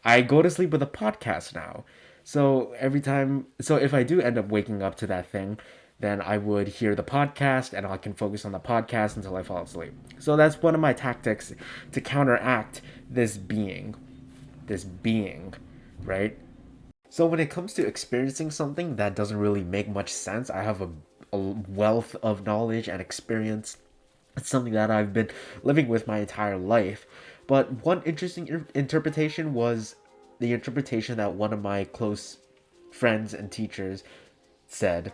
I go to sleep with a podcast now. So if I do end up waking up to that thing, then I would hear the podcast and I can focus on the podcast until I fall asleep. So that's one of my tactics to counteract this being, right? So when it comes to experiencing something that doesn't really make much sense, I have a wealth of knowledge and experience. It's something that I've been living with my entire life. But one interesting interpretation was the interpretation that one of my close friends and teachers said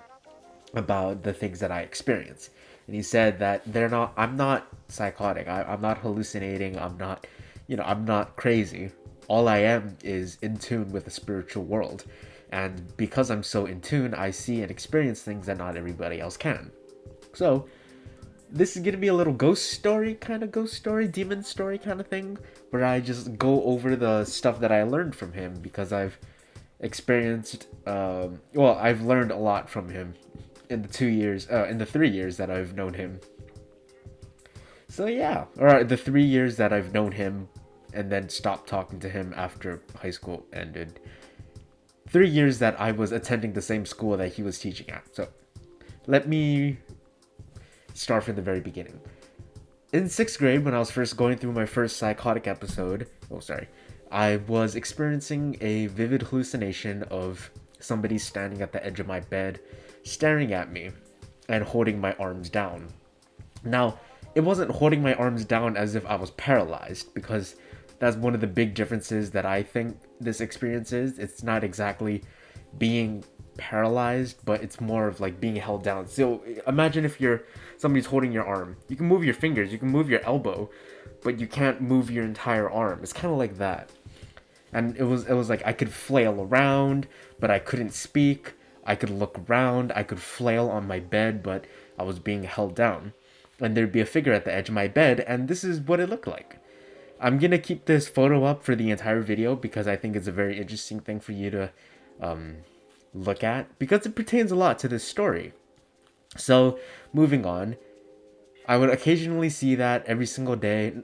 about the things that I experience. And he said that I'm not psychotic. I'm not hallucinating. I'm not crazy. All I am is in tune with the spiritual world. And because I'm so in tune, I see and experience things that not everybody else can. So, this is gonna be a little ghost story, demon story kind of thing, where I just go over the stuff that I learned from him because I've learned a lot from him in the 3 years that I've known him. So yeah, or the 3 years that I've known him, and then stopped talking to him after high school ended. 3 years that I was attending the same school that he was teaching at. So let me start from the very beginning. In sixth grade, when I was first going through my first psychotic episode, I was experiencing a vivid hallucination of somebody standing at the edge of my bed, staring at me, and holding my arms down. Now, it wasn't holding my arms down as if I was paralyzed, because that's one of the big differences that I think this experience is. It's not exactly being paralyzed, but it's more of like being held down. So imagine if somebody's holding your arm. You can move your fingers, you can move your elbow, but you can't move your entire arm. It's kind of like that. And it was like I could flail around, but I couldn't speak. I could look around, I could flail on my bed, but I was being held down. And there'd be a figure at the edge of my bed, and this is what it looked like. I'm gonna keep this photo up for the entire video because I think it's a very interesting thing for you to look at, because it pertains a lot to this story. So, moving on, I would occasionally see that every single day.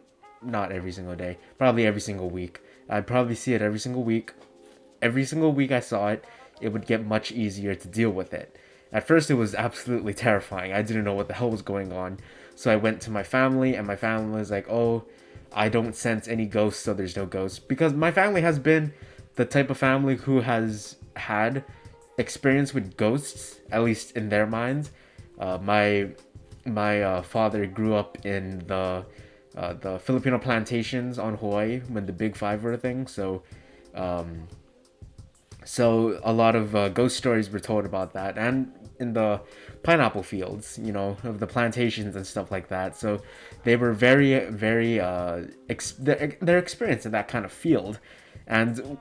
Not every single day, probably every single week. I'd probably see it every single week. Every single week I saw it, it would get much easier to deal with it. At first, it was absolutely terrifying. I didn't know what the hell was going on. So I went to my family, and my family was like, oh, I don't sense any ghosts, so there's no ghosts. Because my family has been the type of family who has had experience with ghosts, at least in their minds. My father grew up in the Filipino plantations on Hawaii when the Big Five were a thing. So a lot of ghost stories were told about that, and in the pineapple fields, of the plantations and stuff like that. So they were very, very they're experienced in that kind of field, and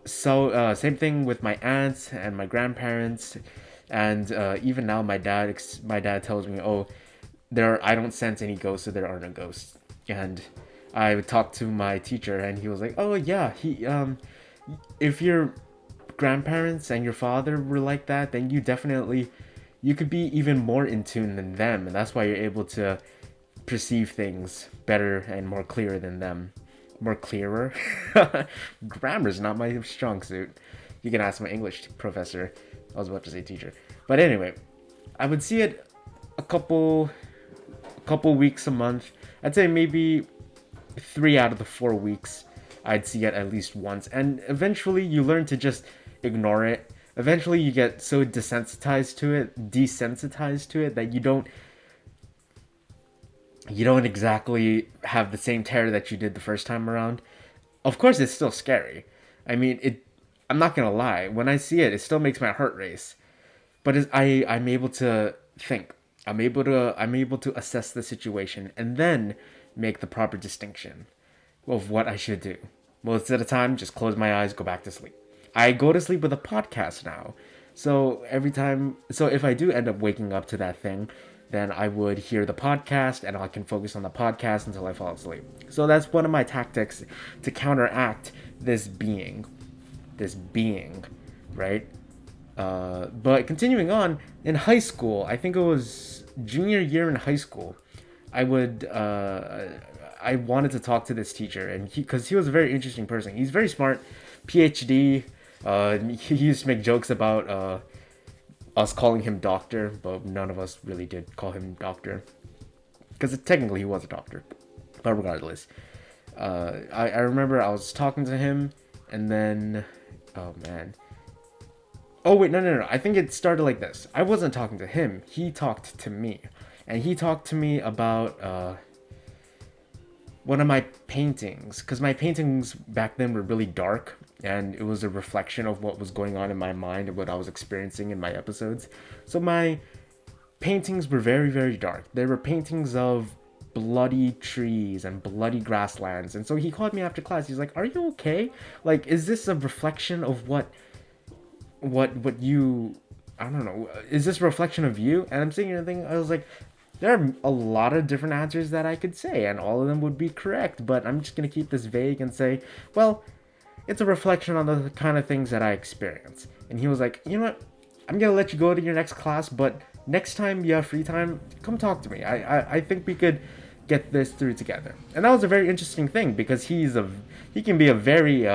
so same thing with my aunts and my grandparents, and even now my dad tells me, oh, I don't sense any ghosts, so there are no ghosts. And I would talk to my teacher, and he was like, oh yeah, if your grandparents and your father were like that, then you could be even more in tune than them, and that's why you're able to perceive things better and more clear than them. More clearer. Grammar's not my strong suit. You can ask my English professor. I was about to say teacher, but anyway, I would see it a couple weeks a month. I'd say maybe 3 out of the 4 weeks I'd see it at least once, and eventually you learn to just ignore it. Eventually you get so desensitized to it that you don't exactly have the same terror that you did the first time around. Of course, it's still scary. I mean, I'm not gonna lie. When I see it, it still makes my heart race. But I'm able to think. I'm able to assess the situation and then make the proper distinction of what I should do. Most of the time, just close my eyes, go back to sleep. I go to sleep with a podcast now. So if I do end up waking up to that thing, then I would hear the podcast and I can focus on the podcast until I fall asleep. So that's one of my tactics to counteract this being, right? But continuing on, in high school, I think it was junior year in high school, I would I wanted to talk to this teacher, and because he was a very interesting person. He's very smart, PhD. He used to make jokes about us calling him doctor, but none of us really did call him doctor because technically he was a doctor. But regardless, I remember I was talking to him, and then, oh man. Oh wait, no. I think it started like this. I wasn't talking to him. He talked to me, and he talked to me about one of my paintings, because my paintings back then were really dark, and it was a reflection of what was going on in my mind and what I was experiencing in my episodes. So my paintings were very, very dark. They were paintings of bloody trees and bloody grasslands. And so he called me after class. He's like, "Are you okay? Like, is this a reflection of what you, I don't know, is this a reflection of you?" And I'm sitting here thinking, I was like, there are a lot of different answers that I could say, and all of them would be correct, but I'm just going to keep this vague and say, well, it's a reflection on the kind of things that I experience. And he was like, "You know what? I'm going to let you go to your next class, but next time you have free time, come talk to me. I think we could get this through together." And that was a very interesting thing, because he can be a very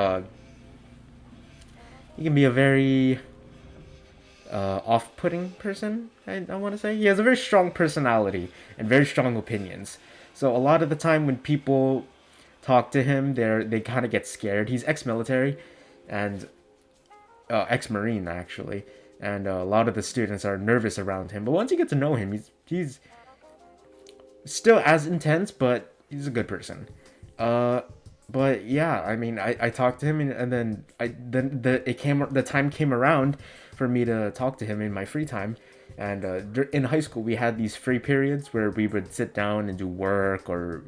off-putting person. I want to say he has a very strong personality and very strong opinions. So a lot of the time when people talk to him, they kind of get scared. He's ex-military and ex-marine actually, and a lot of the students are nervous around him. But once you get to know him, he's still as intense, but he's a good person. But yeah, I mean, I talked to him, and then the time came around for me to talk to him in my free time. And in high school, we had these free periods where we would sit down and do work, or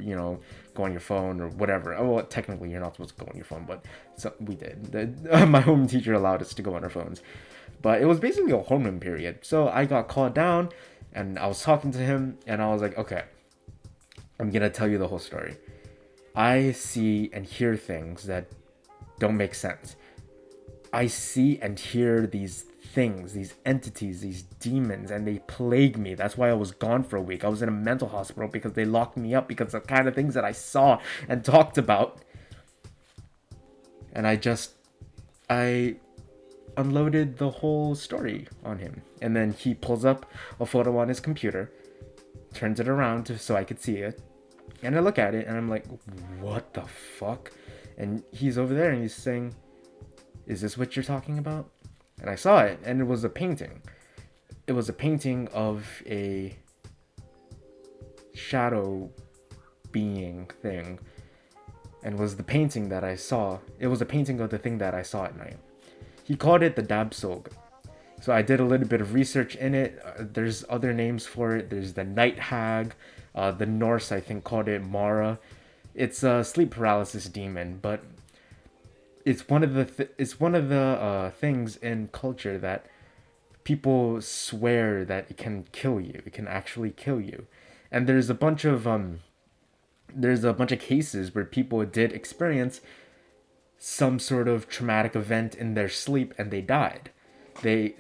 go on your phone or whatever. Oh, well, technically you're not supposed to go on your phone, but we did. My home teacher allowed us to go on our phones, but it was basically a homeroom period. So I got called down, and I was talking to him, and I was like, "Okay, I'm gonna tell you the whole story. I see and hear things that don't make sense. I see and hear these things, these entities, these demons, and they plague me. That's why I was gone for a week. I was in a mental hospital because they locked me up because of the kind of things that I saw and talked about." And I unloaded the whole story on him. And then he pulls up a photo on his computer, turns it around so I could see it. And I look at it, and I'm like, "What the fuck?" And he's over there, and he's saying, "Is this what you're talking about?" And I saw it, and it was a painting. It was a painting of a shadow being thing. And it was the painting that I saw. It was a painting of the thing that I saw at night. He called it the Dabsog. So I did a little bit of research in it. There's other names for it. There's the Night Hag. The Norse, I think, called it Mara. It's a sleep paralysis demon, but it's one of the things in culture that people swear that it can kill you. It can actually kill you, and there's a bunch of cases where people did experience some sort of traumatic event in their sleep and they died. They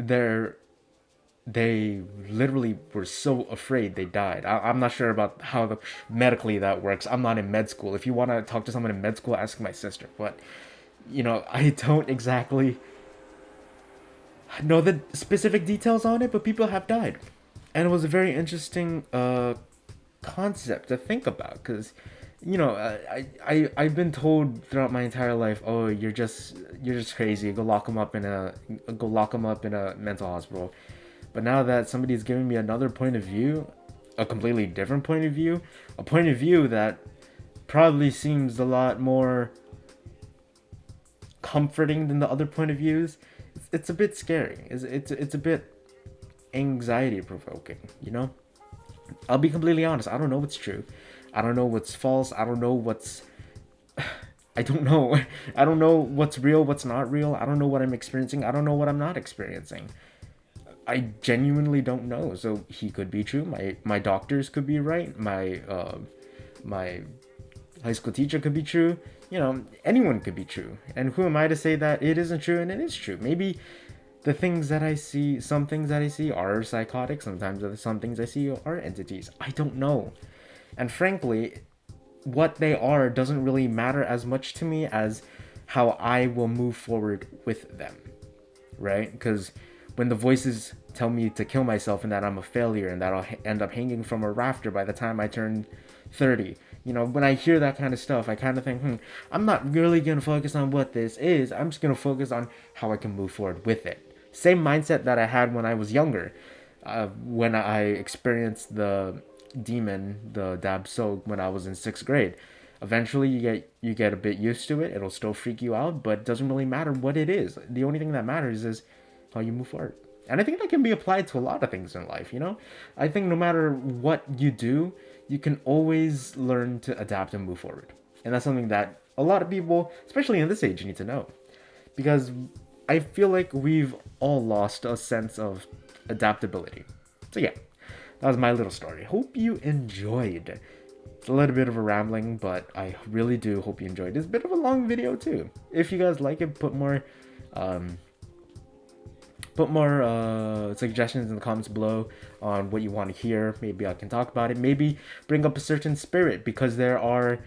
literally were so afraid they died. I'm not sure about how medically that works. I'm not in med school. If you want to talk to someone in med school, ask my sister. But I don't exactly know the specific details on it, but people have died. And it was a very interesting concept to think about, because I've been told throughout my entire life, "Oh, you're just crazy. Go lock them up in a mental hospital." But now that somebody's giving me another point of view, a completely different point of view, a point of view that probably seems a lot more comforting than the other point of views, it's a bit scary. It's a bit anxiety provoking, I'll be completely honest. I don't know what's true. I don't know what's false. I don't know what's I don't know. I don't know what's real, what's not real. I don't know what I'm experiencing. I don't know what I'm not experiencing. I genuinely don't know. So he could be true. My doctors could be right. My high school teacher could be true. Anyone could be true. And who am I to say that it isn't true and it is true? Maybe some things that I see are psychotic. Sometimes some things I see are entities. I don't know. And frankly, what they are doesn't really matter as much to me as how I will move forward with them, right? Because when the voices tell me to kill myself and that I'm a failure and that I'll end up hanging from a rafter by the time I turn 30, when I hear that kind of stuff, I kind of think, I'm not really going to focus on what this is. I'm just going to focus on how I can move forward with it. Same mindset that I had when I was younger. When I experienced the demon, the Dab Sog, when I was in 6th grade. Eventually, you get a bit used to it. It'll still freak you out, but it doesn't really matter what it is. The only thing that matters is how you move forward. And I think that can be applied to a lot of things in life, I think no matter what you do, you can always learn to adapt and move forward. And that's something that a lot of people, especially in this age, need to know. Because I feel like we've all lost a sense of adaptability. So yeah, that was my little story. Hope you enjoyed. It's a little bit of a rambling, but I really do hope you enjoyed. It's a bit of a long video too. If you guys like it, put more suggestions in the comments below on what you want to hear. Maybe I can talk about it. Maybe bring up a certain spirit, because there are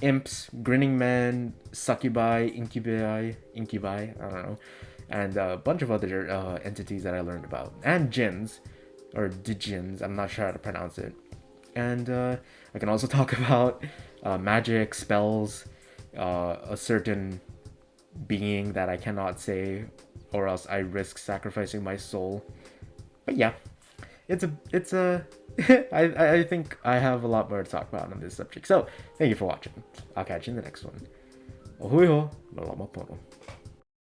imps, grinning men, succubi, incubi, I don't know, and a bunch of other entities that I learned about, and jinns, or djinns, I'm not sure how to pronounce it. And I can also talk about magic, spells, a certain being that I cannot say, or else I risk sacrificing my soul. But yeah, it's a I think I have a lot more to talk about on this subject. So thank you for watching. I'll catch you in the next one. Ohui ho, malama pono.